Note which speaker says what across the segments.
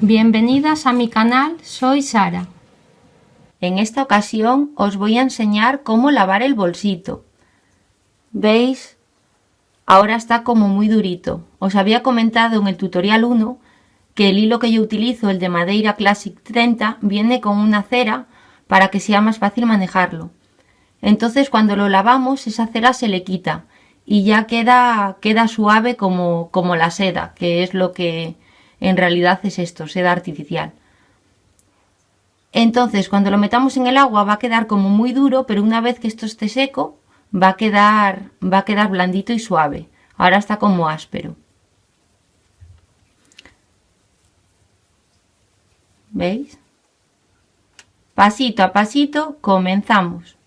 Speaker 1: Bienvenidas a mi canal, soy Sara.
Speaker 2: En esta ocasión os voy a enseñar cómo lavar el bolsito. ¿Veis? Ahora está como muy durito. Os había comentado en el tutorial 1 que el hilo que yo utilizo, el de Madeira Classic 30, viene con una cera para que sea más fácil manejarlo. Entonces cuando lo lavamos esa cera se le quita y ya queda suave como la seda, que es lo que en realidad es esto, seda artificial. Entonces cuando lo metamos en el agua va a quedar como muy duro, pero una vez que esto esté seco va a quedar blandito y suave. Ahora está como áspero. ¿Veis? Pasito a pasito comenzamos.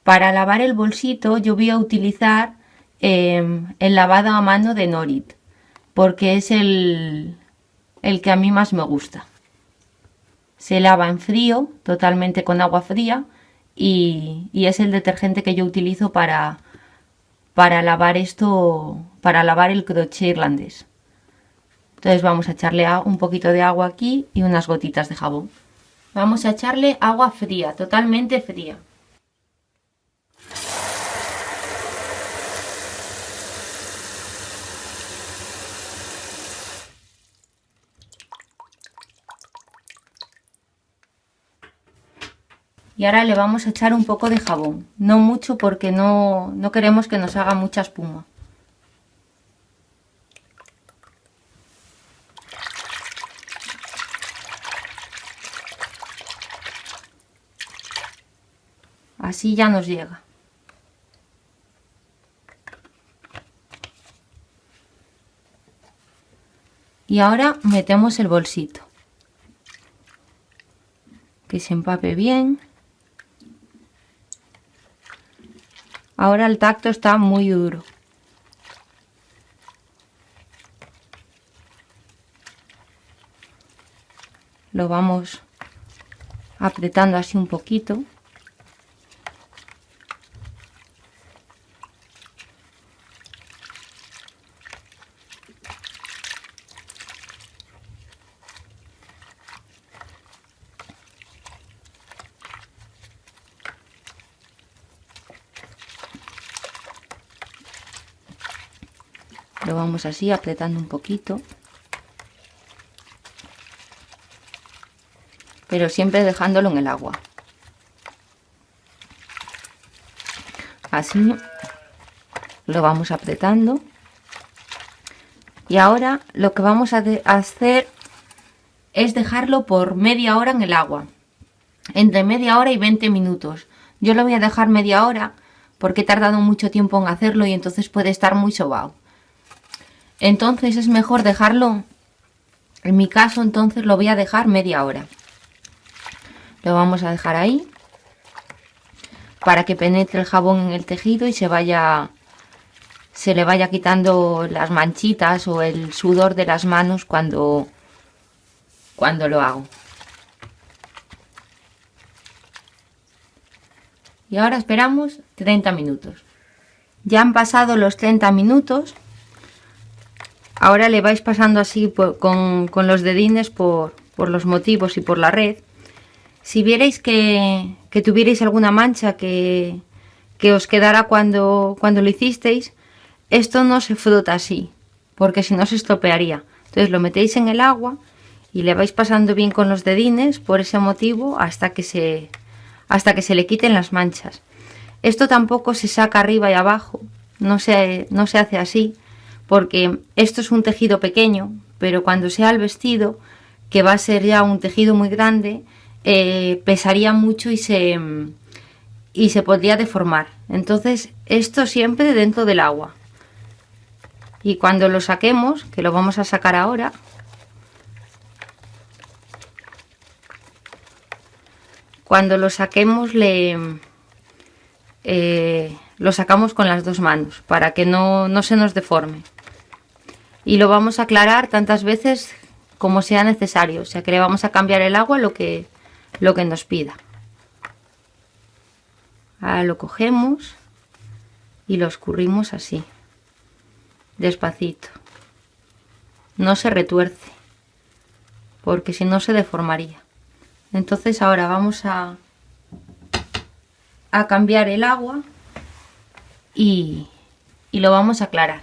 Speaker 2: Para lavar el bolsito yo voy a utilizar el lavado a mano de Norit, porque es el que a mí más me gusta. Se lava en frío, totalmente con agua fría, y es el detergente que yo utilizo para lavar para lavar el crochet irlandés. Entonces vamos a echarle un poquito de agua aquí y unas gotitas de jabón. Vamos a echarle agua fría, totalmente fría. Y ahora le vamos a echar un poco de jabón, no mucho porque no queremos que nos haga mucha espuma. Así ya nos llega. Y ahora metemos el bolsito, que se empape bien. Ahora el tacto está muy duro. Lo vamos apretando así un poquito. Lo vamos así apretando un poquito, pero siempre dejándolo en el agua. Así lo vamos apretando. Y ahora lo que vamos a hacer es dejarlo por media hora en el agua, entre media hora y 20 minutos. Yo lo voy a dejar media hora porque he tardado mucho tiempo en hacerlo y entonces puede estar muy sobao. Entonces es mejor dejarlo, en mi caso entonces lo voy a dejar media hora. Lo vamos a dejar ahí para que penetre el jabón en el tejido y se le vaya quitando las manchitas o el sudor de las manos cuando lo hago. Y ahora esperamos 30 minutos. Ya han pasado los 30 minutos. Ahora le vais pasando así con los dedines por los motivos y por la red. Si vierais que tuvierais alguna mancha que os quedara cuando lo hicisteis, esto no se frota así, porque si no se estropearía. Entonces lo metéis en el agua y le vais pasando bien con los dedines por ese motivo hasta que se le quiten las manchas. Esto tampoco se saca arriba y abajo, no se hace así, porque esto es un tejido pequeño, pero cuando sea el vestido, que va a ser ya un tejido muy grande, pesaría mucho y se podría deformar. Entonces esto siempre dentro del agua. Y cuando lo saquemos, que lo vamos a sacar ahora, cuando lo saquemos lo sacamos con las dos manos para que no se nos deforme. Y lo vamos a aclarar tantas veces como sea necesario, o sea que le vamos a cambiar el agua lo que nos pida. Ahora lo cogemos y lo escurrimos así, despacito, no se retuerce. porque si no se deformaría. Entonces ahora vamos a cambiar el agua y lo vamos a aclarar.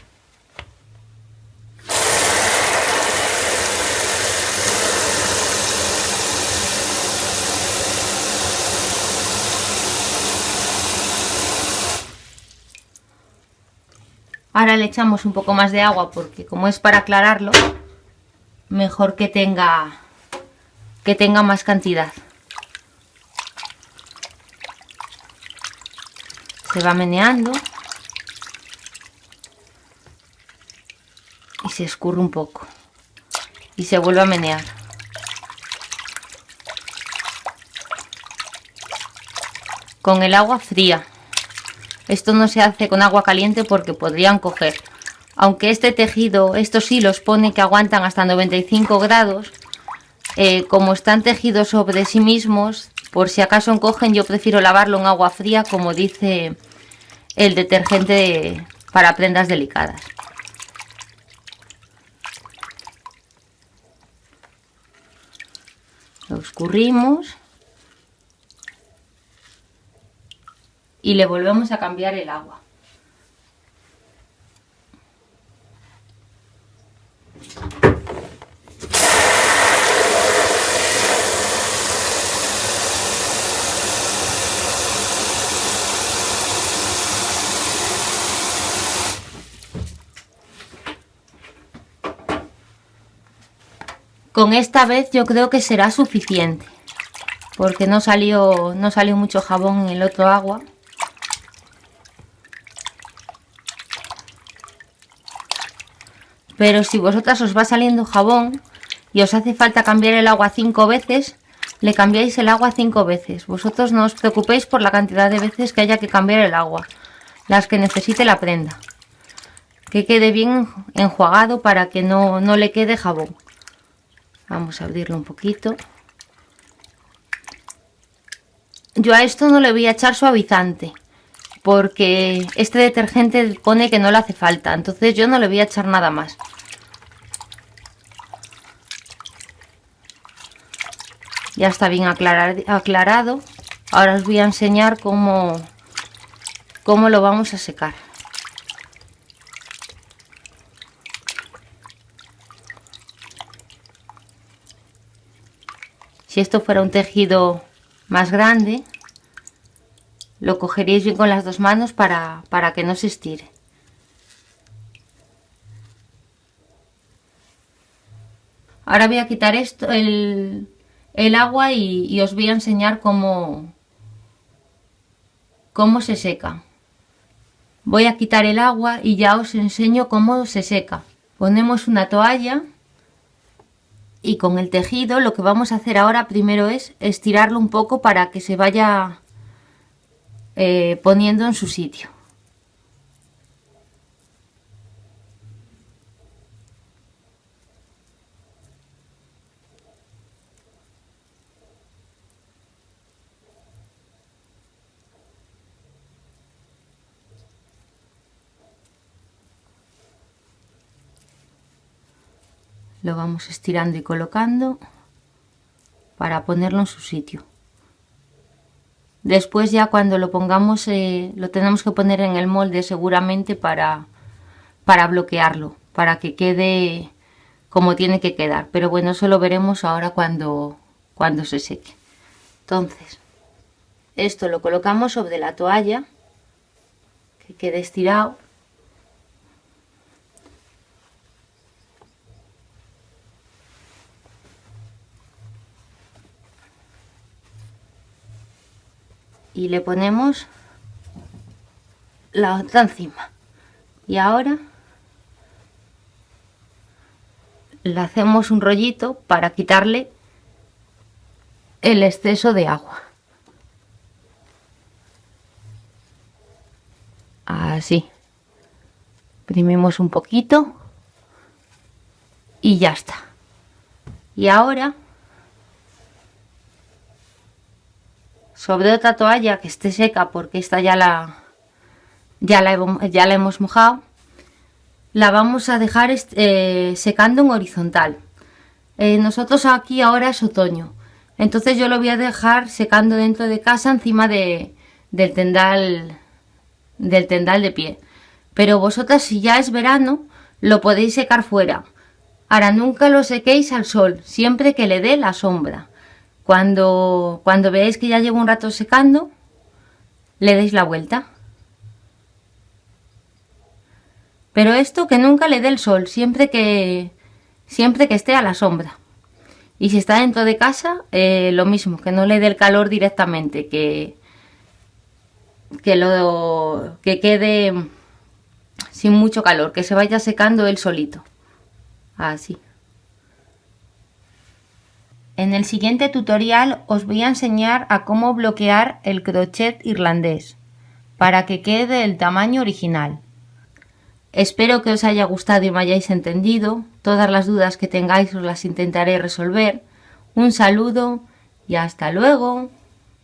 Speaker 2: Ahora le echamos un poco más de agua porque como es para aclararlo, mejor que tenga más cantidad. Se va meneando y se escurre un poco y se vuelve a menear. Con el agua fría. Esto no se hace con agua caliente porque podrían coger. Aunque este tejido, estos hilos pone que aguantan hasta 95 grados, como están tejidos sobre sí mismos, por si acaso encogen, yo prefiero lavarlo en agua fría, como dice el detergente para prendas delicadas. Lo escurrimos y le volvemos a cambiar el agua. Con esta vez yo creo que será suficiente, porque no salió mucho jabón en el otro agua. Pero si vosotras os va saliendo jabón y os hace falta cambiar el agua 5 veces, le cambiáis el agua 5 veces. Vosotros no os preocupéis por la cantidad de veces que haya que cambiar el agua, las que necesite la prenda. Que quede bien enjuagado para que no le quede jabón. Vamos a abrirlo un poquito. Yo a esto no le voy a echar suavizante, porque este detergente pone que no le hace falta, entonces yo no le voy a echar nada más. Ya está bien aclarado. Ahora os voy a enseñar cómo lo vamos a secar. Si esto fuera un tejido más grande, lo cogeríais bien con las dos manos para que no se estire. Ahora voy a quitar el agua y os voy a enseñar cómo se seca. Voy a quitar el agua y ya os enseño cómo se seca. Ponemos una toalla y con el tejido lo que vamos a hacer ahora primero es estirarlo un poco para que se vaya poniendo en su sitio. Lo vamos estirando y colocando para ponerlo en su sitio. Después ya cuando lo pongamos lo tenemos que poner en el molde seguramente para bloquearlo, para que quede como tiene que quedar. Pero bueno, eso lo veremos ahora cuando se seque. Entonces, esto lo colocamos sobre la toalla, que quede estirado. Y le ponemos la otra encima. Y ahora le hacemos un rollito para quitarle el exceso de agua. Así. Exprimimos un poquito y ya está. Y ahora, sobre otra toalla que esté seca, porque esta ya la hemos mojado, la vamos a dejar secando en horizontal. Nosotros aquí ahora es otoño, entonces yo lo voy a dejar secando dentro de casa encima del tendal de pie. Pero vosotras, si ya es verano, lo podéis secar fuera. Ahora nunca lo sequéis al sol, siempre que le dé la sombra. Cuando veáis que ya lleva un rato secando, le deis la vuelta. Pero esto que nunca le dé el sol, siempre que esté a la sombra. Y si está dentro de casa, lo mismo, que no le dé el calor directamente, que quede sin mucho calor, que se vaya secando él solito. Así. En el siguiente tutorial os voy a enseñar a cómo bloquear el crochet irlandés para que quede del tamaño original. Espero que os haya gustado y me hayáis entendido. Todas las dudas que tengáis os las intentaré resolver. Un saludo y hasta luego.